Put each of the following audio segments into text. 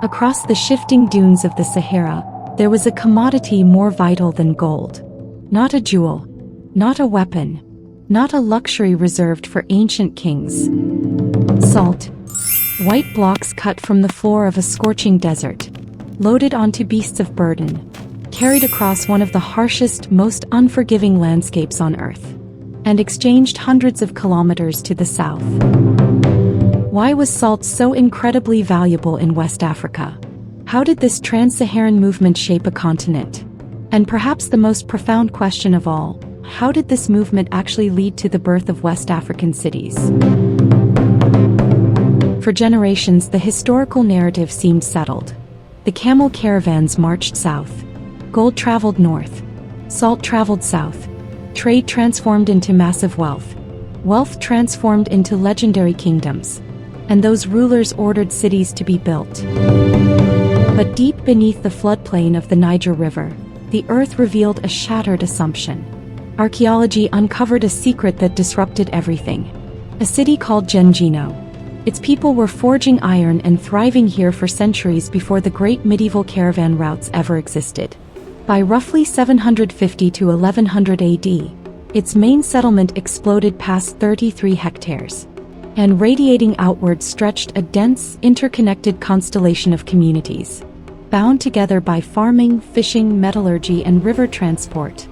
Across the shifting dunes of the Sahara, there was a commodity more vital than gold. Not a jewel, not a weapon, not a luxury reserved for ancient kings. Salt. White blocks cut from the floor of a scorching desert, loaded onto beasts of burden, carried across one of the harshest, most unforgiving landscapes on Earth, and exchanged hundreds of kilometers to the south. Why was salt so incredibly valuable in West Africa? How did this Trans-Saharan movement shape a continent? And perhaps the most profound question of all, how did this movement actually lead to the birth of West African cities? For generations, the historical narrative seemed settled. The camel caravans marched south. Gold traveled north. Salt traveled south. Trade transformed into massive wealth. Wealth transformed into legendary kingdoms. And those rulers ordered cities to be built. But deep beneath the floodplain of the Niger River, the earth revealed a shattered assumption. Archaeology uncovered a secret that disrupted everything. A city called Jenné-jeno. Its people were forging iron and thriving here for centuries before the great medieval caravan routes ever existed. By roughly 750 to 1100 AD, its main settlement exploded past 33 hectares, and radiating outward stretched a dense, interconnected constellation of communities, bound together by farming, fishing, metallurgy, and river transport.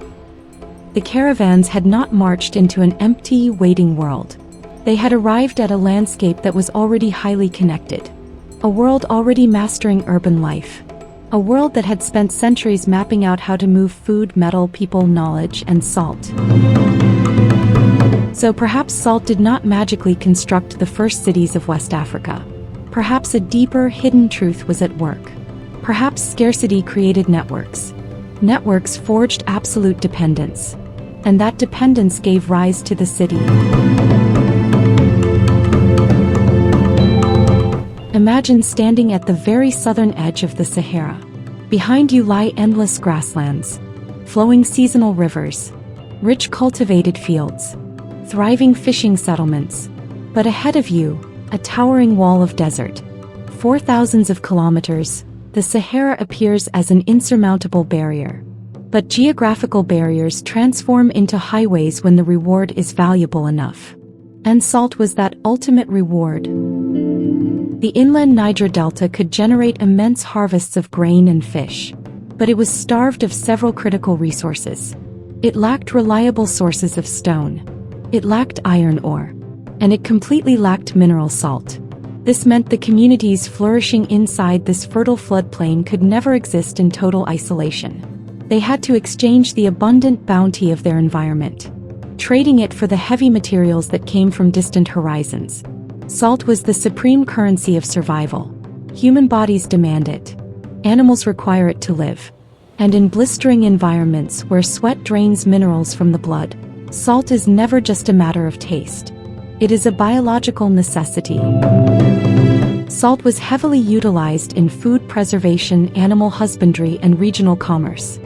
The caravans had not marched into an empty, waiting world. They had arrived at a landscape that was already highly connected, a world already mastering urban life, a world that had spent centuries mapping out how to move food, metal, people, knowledge, and salt. So perhaps salt did not magically construct the first cities of West Africa. Perhaps a deeper, hidden truth was at work. Perhaps scarcity created networks. Networks forged absolute dependence. And that dependence gave rise to the city. Imagine standing at the very southern edge of the Sahara. Behind you lie endless grasslands, flowing seasonal rivers, rich cultivated fields, thriving fishing settlements. But ahead of you, a towering wall of desert. For thousands of kilometers, the Sahara appears as an insurmountable barrier. But geographical barriers transform into highways when the reward is valuable enough. And salt was that ultimate reward. The inland Niger Delta could generate immense harvests of grain and fish, but it was starved of several critical resources. It lacked reliable sources of stone. It lacked iron ore. And it completely lacked mineral salt. This meant the communities flourishing inside this fertile floodplain could never exist in total isolation. They had to exchange the abundant bounty of their environment, trading it for the heavy materials that came from distant horizons. Salt was the supreme currency of survival. Human bodies demand it. Animals require it to live. And in blistering environments where sweat drains minerals from the blood, salt is never just a matter of taste. It is a biological necessity. Salt was heavily utilized in food preservation, animal husbandry, and regional commerce.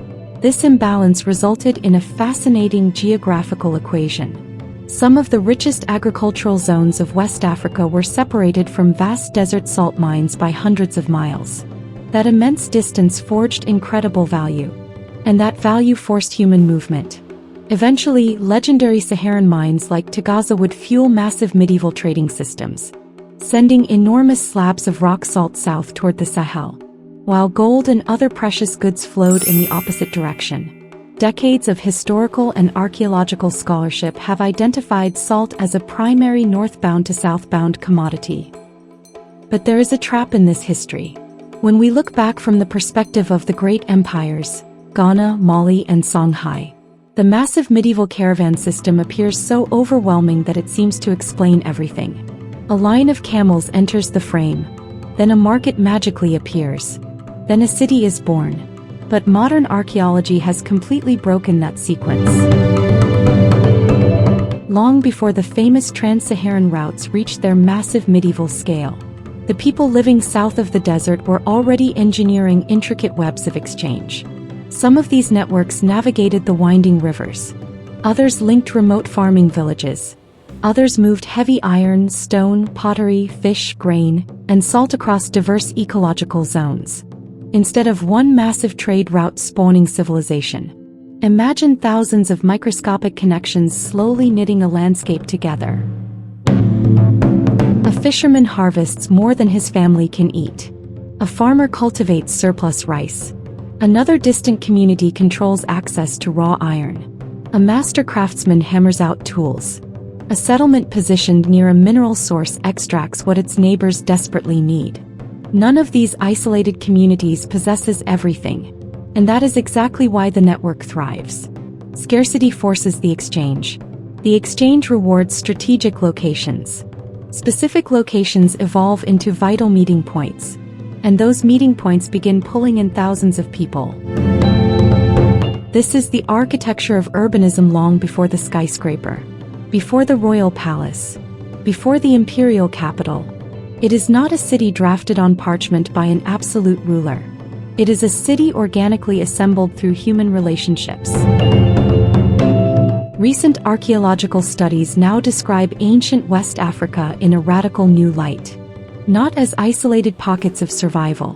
This imbalance resulted in a fascinating geographical equation. Some of the richest agricultural zones of West Africa were separated from vast desert salt mines by hundreds of miles. That immense distance forged incredible value. And that value forced human movement. Eventually, legendary Saharan mines like Tagaza would fuel massive medieval trading systems, sending enormous slabs of rock salt south toward the Sahel, while gold and other precious goods flowed in the opposite direction. Decades of historical and archaeological scholarship have identified salt as a primary northbound to southbound commodity. But there is a trap in this history. When we look back from the perspective of the great empires, Ghana, Mali, and Songhai, the massive medieval caravan system appears so overwhelming that it seems to explain everything. A line of camels enters the frame, then a market magically appears, then a city is born. But modern archaeology has completely broken that sequence. Long before the famous Trans-Saharan routes reached their massive medieval scale, the people living south of the desert were already engineering intricate webs of exchange. Some of these networks navigated the winding rivers. Others linked remote farming villages. Others moved heavy iron, stone, pottery, fish, grain, and salt across diverse ecological zones. Instead of one massive trade route spawning civilization, imagine thousands of microscopic connections slowly knitting a landscape together. A fisherman harvests more than his family can eat. A farmer cultivates surplus rice. Another distant community controls access to raw iron. A master craftsman hammers out tools. A settlement positioned near a mineral source extracts what its neighbors desperately need. None of these isolated communities possesses everything. And that is exactly why the network thrives. Scarcity forces the exchange. The exchange rewards strategic locations. Specific locations evolve into vital meeting points. And those meeting points begin pulling in thousands of people. This is the architecture of urbanism long before the skyscraper, before the royal palace, before the imperial capital. It is not a city drafted on parchment by an absolute ruler. It is a city organically assembled through human relationships. Recent archaeological studies now describe ancient West Africa in a radical new light. Not as isolated pockets of survival,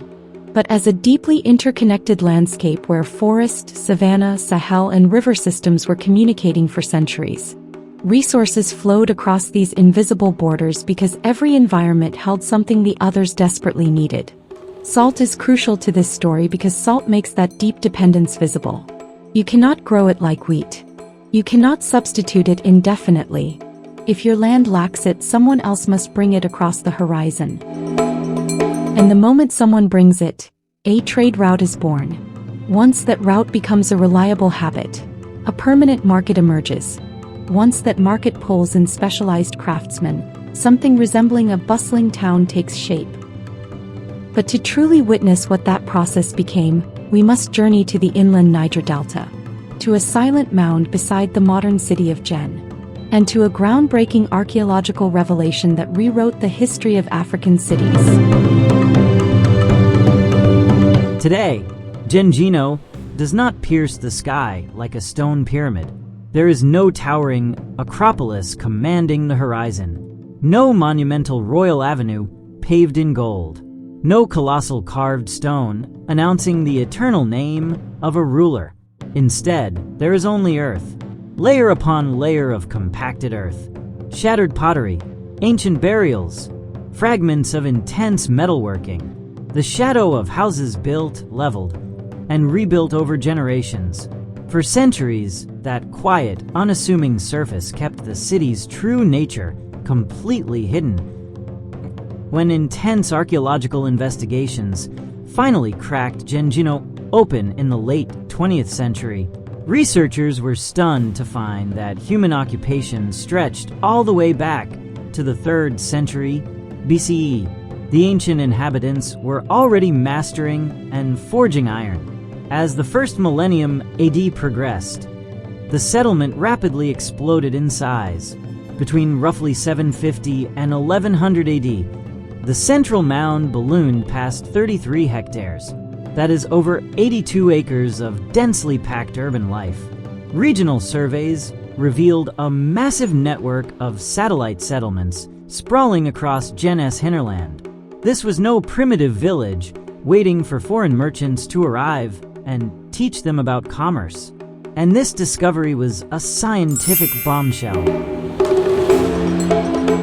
but as a deeply interconnected landscape where forest, savanna, Sahel, and river systems were communicating for centuries. Resources flowed across these invisible borders because every environment held something the others desperately needed. Salt is crucial to this story because salt makes that deep dependence visible. You cannot grow it like wheat. You cannot substitute it indefinitely. If your land lacks it, someone else must bring it across the horizon. And the moment someone brings it, a trade route is born. Once that route becomes a reliable habit, a permanent market emerges. Once that market pulls in specialized craftsmen, something resembling a bustling town takes shape. But to truly witness what that process became, we must journey to the inland Niger Delta, to a silent mound beside the modern city of Jenné, and to a groundbreaking archaeological revelation that rewrote the history of African cities. Today, Jenné-jeno does not pierce the sky like a stone pyramid. There is no towering acropolis commanding the horizon, no monumental royal avenue paved in gold, no colossal carved stone announcing the eternal name of a ruler. Instead, there is only earth, layer upon layer of compacted earth, shattered pottery, ancient burials, fragments of intense metalworking, the shadow of houses built, leveled, and rebuilt over generations. For centuries, that quiet, unassuming surface kept the city's true nature completely hidden. When intense archaeological investigations finally cracked Jenné-jeno open in the late 20th century, researchers were stunned to find that human occupation stretched all the way back to the 3rd century BCE. The ancient inhabitants were already mastering and forging iron. As the first millennium AD progressed, the settlement rapidly exploded in size. Between roughly 750 and 1100 AD, the central mound ballooned past 33 hectares. That is over 82 acres of densely packed urban life. Regional surveys revealed a massive network of satellite settlements sprawling across Jenné's hinterland. This was no primitive village waiting for foreign merchants to arrive and teach them about commerce. And this discovery was a scientific bombshell.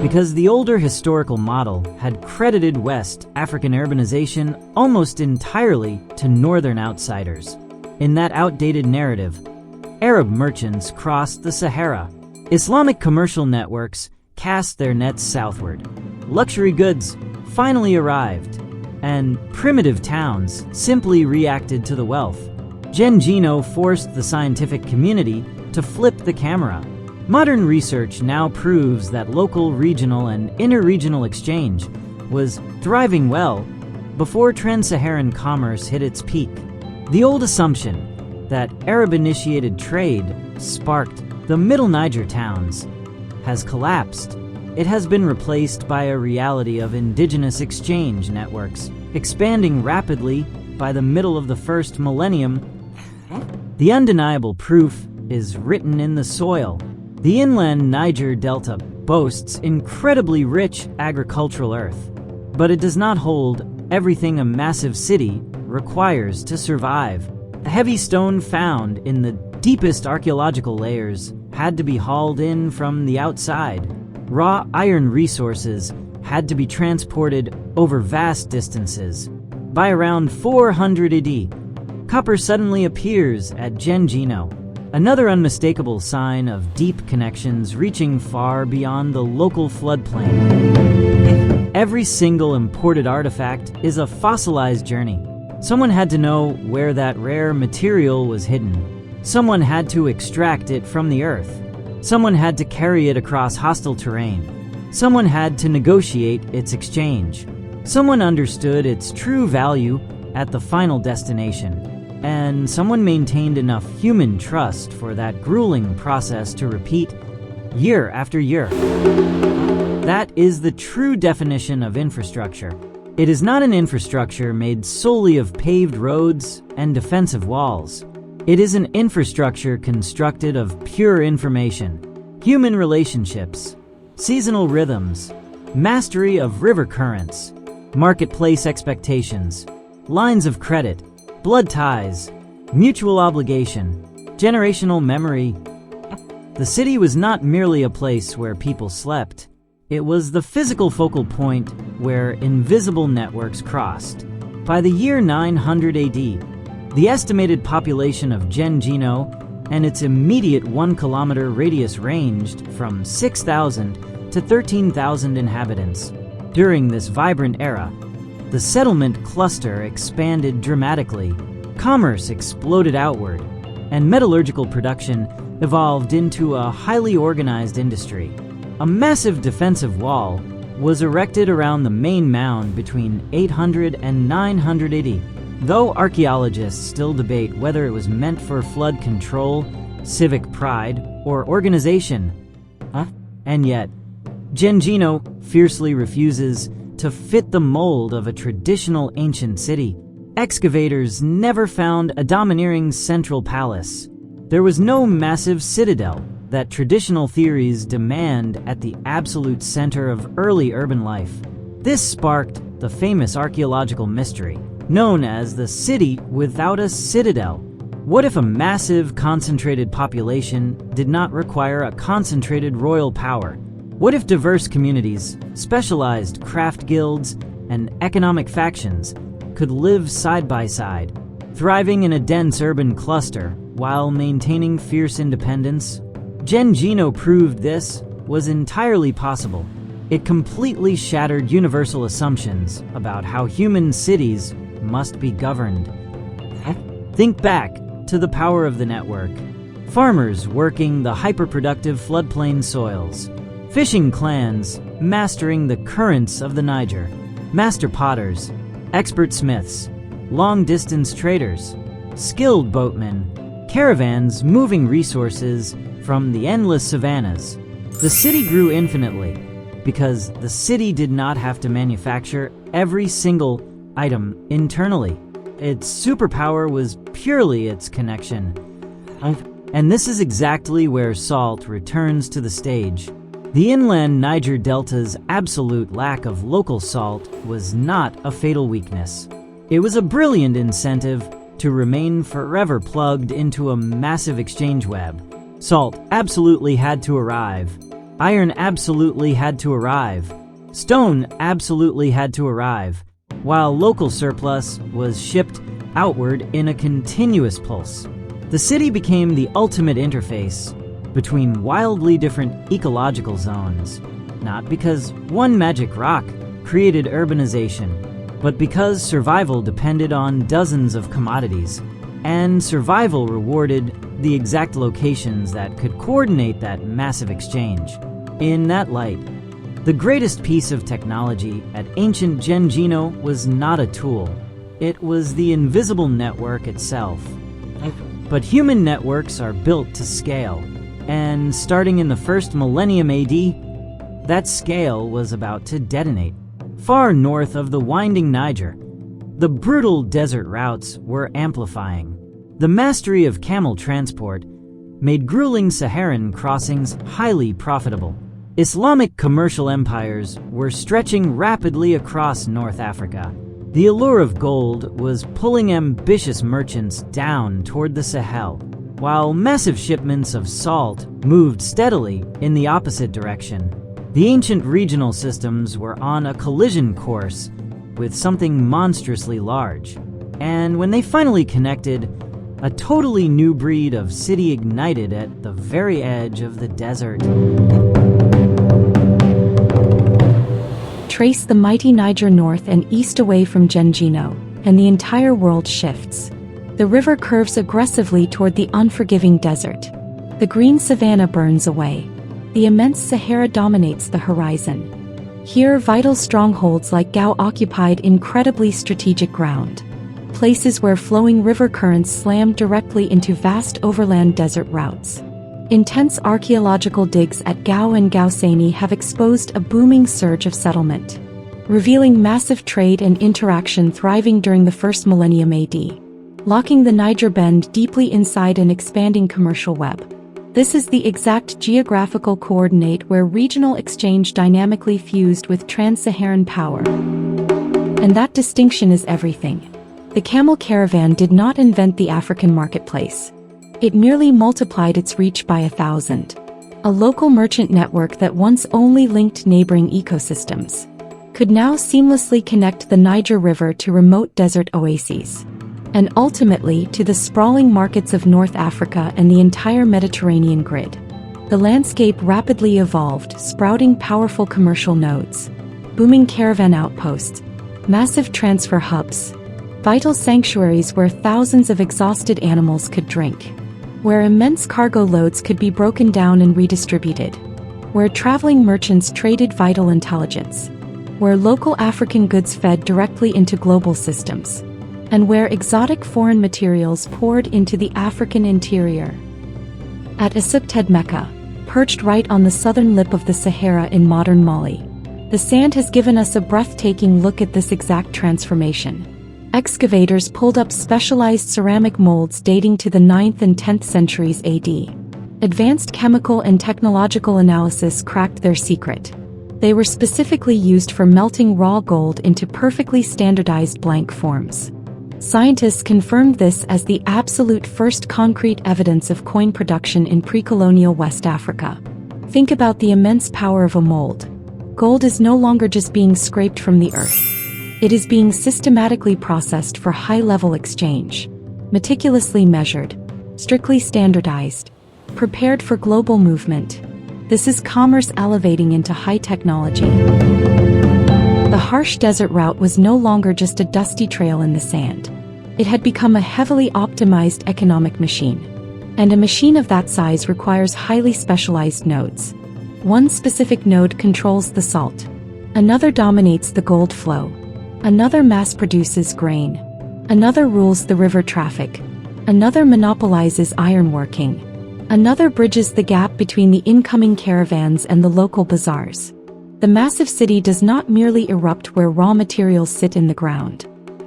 Because the older historical model had credited West African urbanization almost entirely to northern outsiders. In that outdated narrative, Arab merchants crossed the Sahara. Islamic commercial networks cast their nets southward. Luxury goods finally arrived, and primitive towns simply reacted to the wealth. Jenné-jeno forced the scientific community to flip the camera. Modern research now proves that local, regional, and interregional exchange was thriving well before Trans-Saharan commerce hit its peak. The old assumption that Arab-initiated trade sparked the Middle Niger towns has collapsed. It has been replaced by a reality of indigenous exchange networks, expanding rapidly by the middle of the first millennium. The undeniable proof is written in the soil. The inland Niger Delta boasts incredibly rich agricultural earth. but it does not hold everything a massive city requires to survive. The heavy stone found in the deepest archaeological layers had to be hauled in from the outside. Raw iron resources had to be transported over vast distances. By around 400 AD, copper suddenly appears at Jenné-jeno, another unmistakable sign of deep connections reaching far beyond the local floodplain. Every single imported artifact is a fossilized journey. Someone had to know where that rare material was hidden. Someone had to extract it from the earth. Someone had to carry it across hostile terrain. Someone had to negotiate its exchange. Someone understood its true value at the final destination. And someone maintained enough human trust for that grueling process to repeat year after year. That is the true definition of infrastructure. It is not an infrastructure made solely of paved roads and defensive walls. It is an infrastructure constructed of pure information, human relationships, seasonal rhythms, mastery of river currents, marketplace expectations, lines of credit, blood ties, mutual obligation, generational memory. The city was not merely a place where people slept. It was the physical focal point where invisible networks crossed. By the year 900 AD, the estimated population of Jenné-jeno and its immediate 1-kilometer radius ranged from 6,000 to 13,000 inhabitants. During this vibrant era, the settlement cluster expanded dramatically, commerce exploded outward, and metallurgical production evolved into a highly organized industry. A massive defensive wall was erected around the main mound between 800 and 900 AD. Though archaeologists still debate whether it was meant for flood control, civic pride, or organization. And yet, Jenné-jeno fiercely refuses to fit the mold of a traditional ancient city. Excavators never found a domineering central palace. There was no massive citadel that traditional theories demand at the absolute center of early urban life. This sparked the famous archaeological mystery, known as the city without a citadel. What if a massive, concentrated population did not require a concentrated royal power? What if diverse communities, specialized craft guilds, and economic factions could live side by side, thriving in a dense urban cluster while maintaining fierce independence? Jenné-jeno proved this was entirely possible. It completely shattered universal assumptions about how human cities must be governed. Think back to the power of the network. Farmers working the hyperproductive floodplain soils, fishing clans mastering the currents of the Niger, master potters, expert smiths, long-distance traders, skilled boatmen, caravans moving resources from the endless savannas. The city grew infinitely because the city did not have to manufacture every single item internally. Its superpower was purely its connection. And this is exactly where salt returns to the stage. The inland Niger Delta's absolute lack of local salt was not a fatal weakness. It was a brilliant incentive to remain forever plugged into a massive exchange web. Salt absolutely had to arrive. Iron absolutely had to arrive. Stone absolutely had to arrive, while local surplus was shipped outward in a continuous pulse. The city became the ultimate interface between wildly different ecological zones, not because one magic rock created urbanization, but because survival depended on dozens of commodities, and survival rewarded the exact locations that could coordinate that massive exchange. In that light, the greatest piece of technology at ancient Jenné-jeno was not a tool. It was the invisible network itself. But human networks are built to scale, and starting in the first millennium AD, that scale was about to detonate. Far north of the winding Niger, the brutal desert routes were amplifying. The mastery of camel transport made grueling Saharan crossings highly profitable. Islamic commercial empires were stretching rapidly across North Africa. The allure of gold was pulling ambitious merchants down toward the Sahel, while massive shipments of salt moved steadily in the opposite direction. The ancient regional systems were on a collision course with something monstrously large, and when they finally connected, a totally new breed of city ignited at the very edge of the desert. Trace the mighty Niger north and east away from Jenné-jeno, and the entire world shifts. The river curves aggressively toward the unforgiving desert. The green savanna burns away. The immense Sahara dominates the horizon. Here, vital strongholds like Gao occupied incredibly strategic ground. Places where flowing river currents slammed directly into vast overland desert routes. Intense archaeological digs at Gao and Gaoseni have exposed a booming surge of settlement, revealing massive trade and interaction thriving during the first millennium AD, locking the Niger Bend deeply inside an expanding commercial web. This is the exact geographical coordinate where regional exchange dynamically fused with Trans-Saharan power. And that distinction is everything. The camel caravan did not invent the African marketplace. It merely multiplied its reach by 1,000. A local merchant network that once only linked neighboring ecosystems could now seamlessly connect the Niger River to remote desert oases, and ultimately to the sprawling markets of North Africa and the entire Mediterranean grid. The landscape rapidly evolved, sprouting powerful commercial nodes, booming caravan outposts, massive transfer hubs, vital sanctuaries where thousands of exhausted animals could drink, where immense cargo loads could be broken down and redistributed, where traveling merchants traded vital intelligence, where local African goods fed directly into global systems, and where exotic foreign materials poured into the African interior. At Asukted Mecca, perched right on the southern lip of the Sahara in modern Mali, the sand has given us a breathtaking look at this exact transformation. Excavators pulled up specialized ceramic molds dating to the 9th and 10th centuries AD. Advanced chemical and technological analysis cracked their secret. They were specifically used for melting raw gold into perfectly standardized blank forms. Scientists confirmed this as the absolute first concrete evidence of coin production in pre-colonial West Africa. Think about the immense power of a mold. Gold is no longer just being scraped from the earth. It is being systematically processed for high-level exchange, meticulously measured, strictly standardized, prepared for global movement. This is commerce elevating into high technology. The harsh desert route was no longer just a dusty trail in the sand. It had become a heavily optimized economic machine. And a machine of that size requires highly specialized nodes. One specific node controls the salt. Another dominates the gold flow. Another mass-produces grain. Another rules the river traffic. Another monopolizes ironworking. Another bridges the gap between the incoming caravans and the local bazaars. The massive city does not merely erupt where raw materials sit in the ground.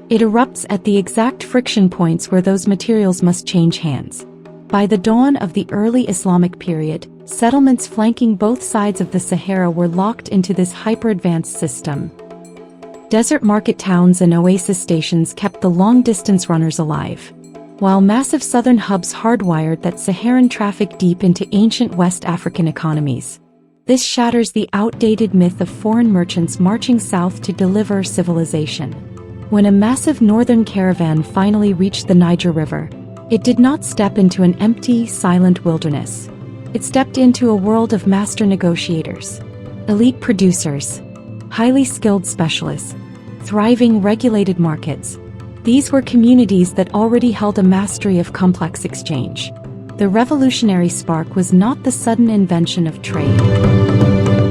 It erupts at the exact friction points where those materials must change hands. By the dawn of the early Islamic period, settlements flanking both sides of the Sahara were locked into this hyper-advanced system. Desert market towns and oasis stations kept the long-distance runners alive, while massive southern hubs hardwired that Saharan traffic deep into ancient West African economies. This shatters the outdated myth of foreign merchants marching south to deliver civilization. When a massive northern caravan finally reached the Niger River, it did not step into an empty, silent wilderness. It stepped into a world of master negotiators, elite producers, highly skilled specialists, thriving regulated markets. These were communities that already held a mastery of complex exchange. The revolutionary spark was not the sudden invention of trade.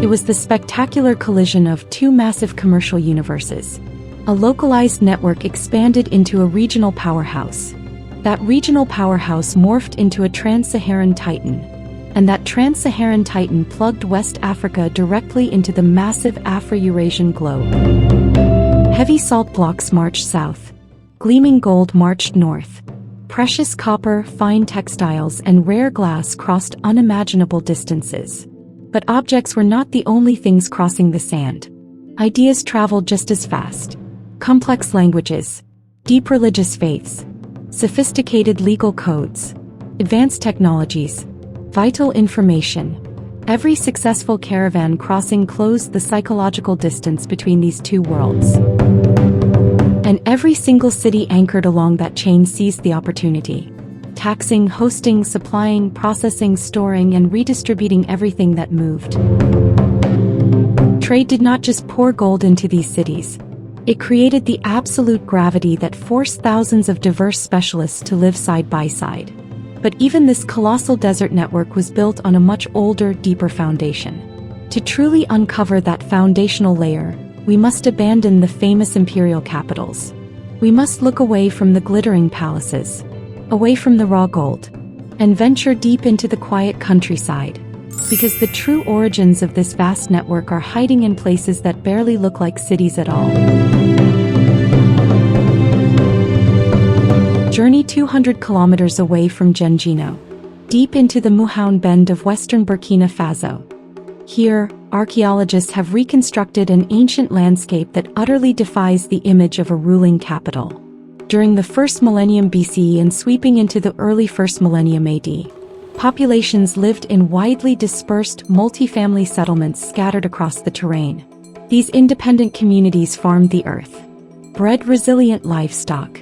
It was the spectacular collision of two massive commercial universes. A localized network expanded into a regional powerhouse. That regional powerhouse morphed into a Trans-Saharan titan. And that Trans-Saharan titan plugged West Africa directly into the massive Afro-Eurasian globe. Heavy salt blocks marched south. Gleaming gold marched north. Precious copper, fine textiles, and rare glass crossed unimaginable distances. But objects were not the only things crossing the sand. Ideas traveled just as fast. Complex languages, deep religious faiths, sophisticated legal codes, advanced technologies, vital information. Every successful caravan crossing closed the psychological distance between these two worlds. And every single city anchored along that chain seized the opportunity, taxing, hosting, supplying, processing, storing, and redistributing everything that moved. Trade did not just pour gold into these cities. It created the absolute gravity that forced thousands of diverse specialists to live side by side. But even this colossal desert network was built on a much older, deeper foundation. To truly uncover that foundational layer, we must abandon the famous imperial capitals. We must look away from the glittering palaces, away from the raw gold, and venture deep into the quiet countryside. Because the true origins of this vast network are hiding in places that barely look like cities at all. Journey 200 kilometers away from Jenné-jeno, deep into the Muhaun Bend of western Burkina Faso. Here, archaeologists have reconstructed an ancient landscape that utterly defies the image of a ruling capital. During the 1st millennium BCE and sweeping into the early 1st millennium AD, populations lived in widely dispersed, multi-family settlements scattered across the terrain. These independent communities farmed the earth, bred resilient livestock,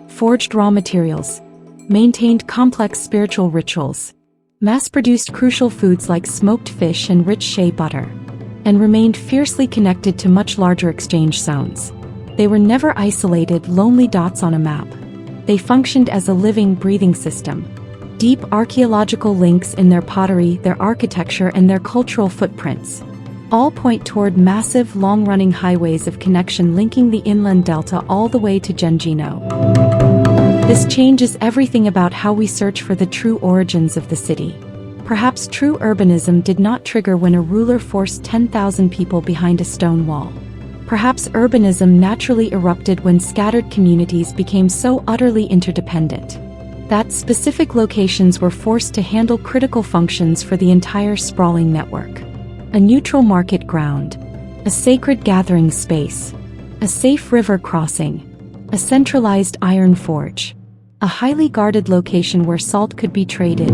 forged raw materials, maintained complex spiritual rituals, mass-produced crucial foods like smoked fish and rich shea butter, and remained fiercely connected to much larger exchange zones. They were never isolated, lonely dots on a map. They functioned as a living, breathing system. Deep archaeological links in their pottery, their architecture, and their cultural footprints all point toward massive, long-running highways of connection linking the inland delta all the way to Jenné-jeno. This changes everything about how we search for the true origins of the city. Perhaps true urbanism did not trigger when a ruler forced 10,000 people behind a stone wall. Perhaps urbanism naturally erupted when scattered communities became so utterly interdependent that specific locations were forced to handle critical functions for the entire sprawling network. A neutral market ground, a sacred gathering space, a safe river crossing, a centralized iron forge, a highly guarded location where salt could be traded.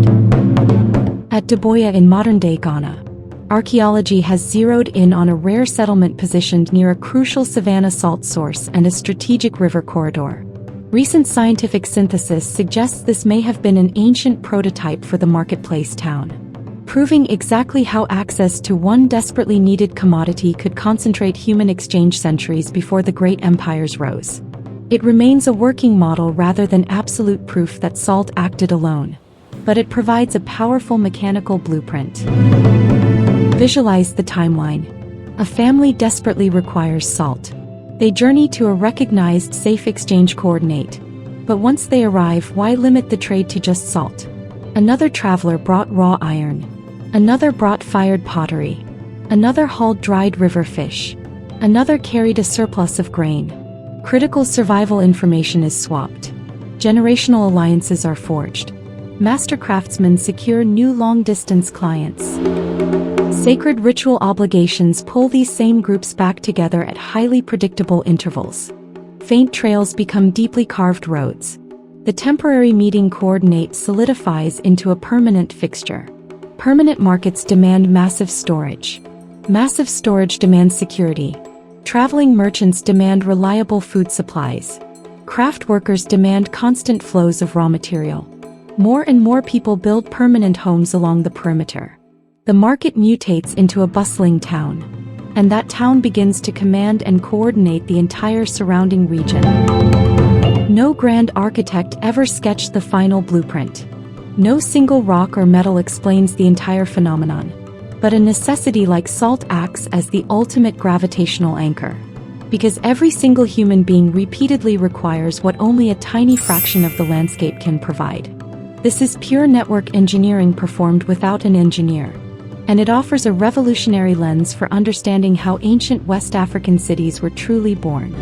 At Daboya in modern-day Ghana, archaeology has zeroed in on a rare settlement positioned near a crucial savanna salt source and a strategic river corridor. Recent scientific synthesis suggests this may have been an ancient prototype for the marketplace town, proving exactly how access to one desperately needed commodity could concentrate human exchange centuries before the great empires rose. It remains a working model rather than absolute proof that salt acted alone, but it provides a powerful mechanical blueprint. Visualize the timeline. A family desperately requires salt. They journey to a recognized safe exchange coordinate. But once they arrive, why limit the trade to just salt? Another traveler brought raw iron. Another brought fired pottery. Another hauled dried river fish. Another carried a surplus of grain. Critical survival information is swapped. Generational alliances are forged. Master craftsmen secure new long-distance clients. Sacred ritual obligations pull these same groups back together at highly predictable intervals. Faint trails become deeply carved roads. The temporary meeting coordinate solidifies into a permanent fixture. Permanent markets demand massive storage. Massive storage demands security. Traveling merchants demand reliable food supplies. Craft workers demand constant flows of raw material. More and more people build permanent homes along the perimeter. The market mutates into a bustling town, and that town begins to command and coordinate the entire surrounding region. No grand architect ever sketched the final blueprint. No single rock or metal explains the entire phenomenon, but a necessity like salt acts as the ultimate gravitational anchor. Because every single human being repeatedly requires what only a tiny fraction of the landscape can provide. This is pure network engineering performed without an engineer. And it offers a revolutionary lens for understanding how ancient West African cities were truly born.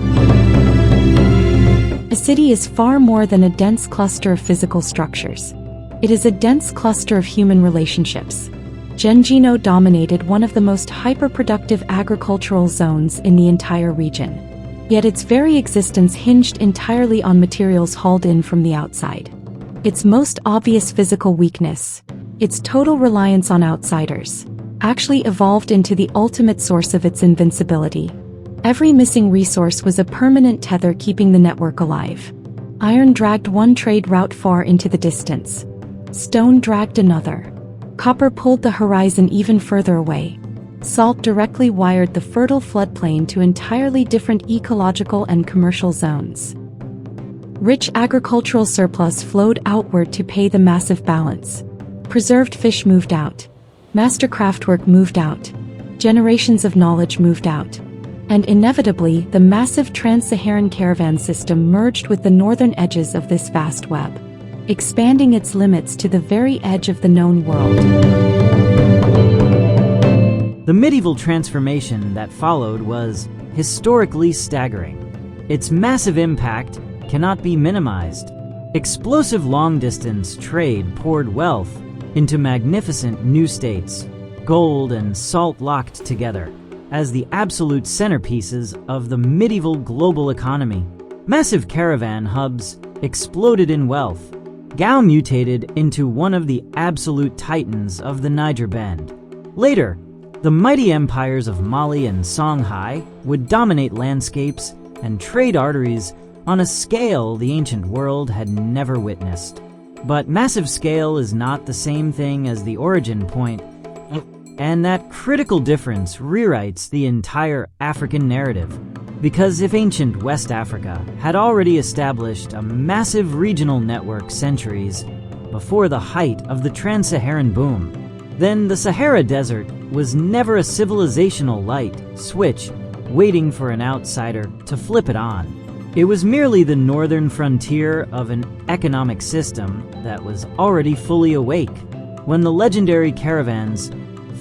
A city is far more than a dense cluster of physical structures. It is a dense cluster of human relationships. Jenné-jeno dominated one of the most hyper-productive agricultural zones in the entire region. Yet its very existence hinged entirely on materials hauled in from the outside. Its most obvious physical weakness, its total reliance on outsiders, actually evolved into the ultimate source of its invincibility. Every missing resource was a permanent tether keeping the network alive. Iron dragged one trade route far into the distance. Stone dragged another. Copper pulled the horizon even further away. Salt directly wired the fertile floodplain to entirely different ecological and commercial zones. Rich agricultural surplus flowed outward to pay the massive balance. Preserved fish moved out. Master craftwork moved out. Generations of knowledge moved out. And inevitably, the massive Trans-Saharan caravan system merged with the northern edges of this vast web, expanding its limits to the very edge of the known world. The medieval transformation that followed was historically staggering. Its massive impact cannot be minimized. Explosive long-distance trade poured wealth into magnificent new states, gold and salt locked together as the absolute centerpieces of the medieval global economy. Massive caravan hubs exploded in wealth. Gao mutated into one of the absolute titans of the Niger Bend. Later, the mighty empires of Mali and Songhai would dominate landscapes and trade arteries on a scale the ancient world had never witnessed. But massive scale is not the same thing as the origin point, and that critical difference rewrites the entire African narrative. Because if ancient West Africa had already established a massive regional network centuries before the height of the Trans-Saharan boom, then the Sahara Desert was never a civilizational light switch waiting for an outsider to flip it on. It was merely the northern frontier of an economic system that was already fully awake. When the legendary caravans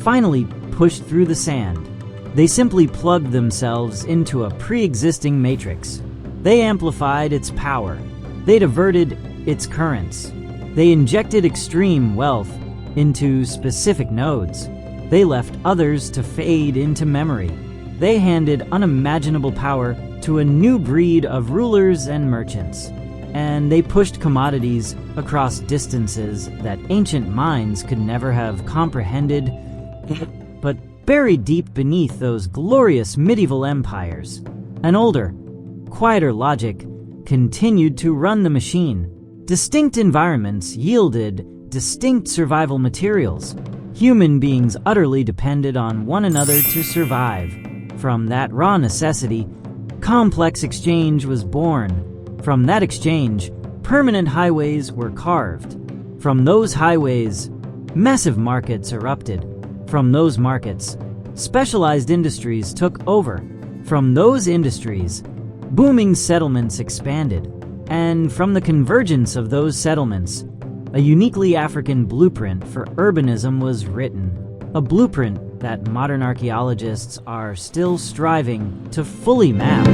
finally pushed through the sand, they simply plugged themselves into a pre-existing matrix. They amplified its power. They diverted its currents. They injected extreme wealth into specific nodes. They left others to fade into memory. They handed unimaginable power to a new breed of rulers and merchants. And they pushed commodities across distances that ancient minds could never have comprehended. But buried deep beneath those glorious medieval empires, an older, quieter logic continued to run the machine. Distinct environments yielded distinct survival materials. Human beings utterly depended on one another to survive. From that raw necessity, complex exchange was born. From that exchange, permanent highways were carved. From those highways, massive markets erupted. From those markets, specialized industries took over. From those industries, booming settlements expanded. And from the convergence of those settlements, a uniquely African blueprint for urbanism was written. A blueprint that modern archaeologists are still striving to fully map.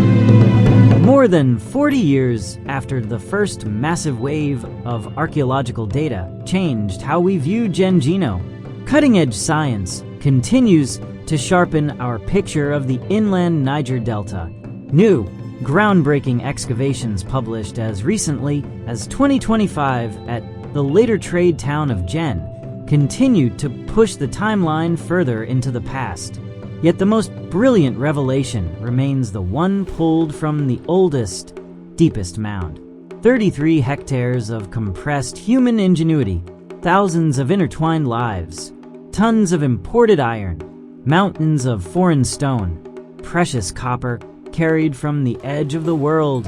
More than 40 years after the first massive wave of archaeological data changed how we view Jenné-jeno, cutting-edge science continues to sharpen our picture of the inland Niger Delta. New, groundbreaking excavations published as recently as 2025 at the later trade town of Jen continued to push the timeline further into the past. Yet the most brilliant revelation remains the one pulled from the oldest, deepest mound. 33 hectares of compressed human ingenuity, thousands of intertwined lives, tons of imported iron, mountains of foreign stone, precious copper carried from the edge of the world.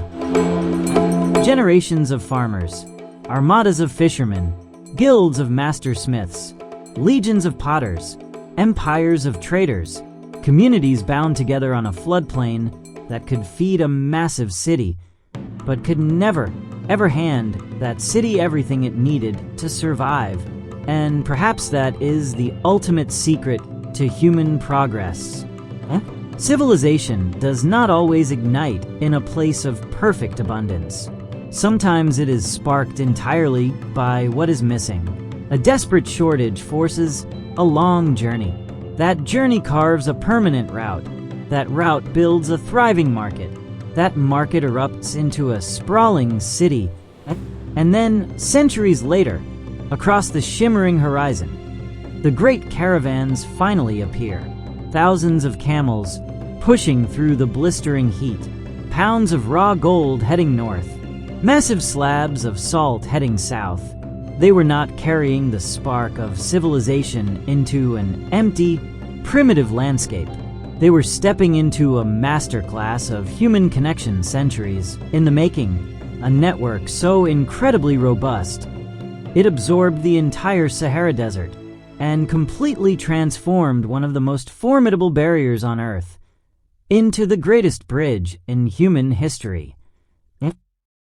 Generations of farmers, armadas of fishermen, guilds of master smiths, legions of potters, empires of traders, communities bound together on a floodplain that could feed a massive city, but could never, ever hand that city everything it needed to survive. And perhaps that is the ultimate secret to human progress. Civilization does not always ignite in a place of perfect abundance. Sometimes it is sparked entirely by what is missing. A desperate shortage forces a long journey. That journey carves a permanent route. That route builds a thriving market. That market erupts into a sprawling city. And then, centuries later, across the shimmering horizon, the great caravans finally appear. Thousands of camels pushing through the blistering heat. Pounds of raw gold heading north. Massive slabs of salt heading south. They were not carrying the spark of civilization into an empty, primitive landscape. They were stepping into a masterclass of human connection centuries in the making, a network so incredibly robust, it absorbed the entire Sahara Desert and completely transformed one of the most formidable barriers on Earth into the greatest bridge in human history.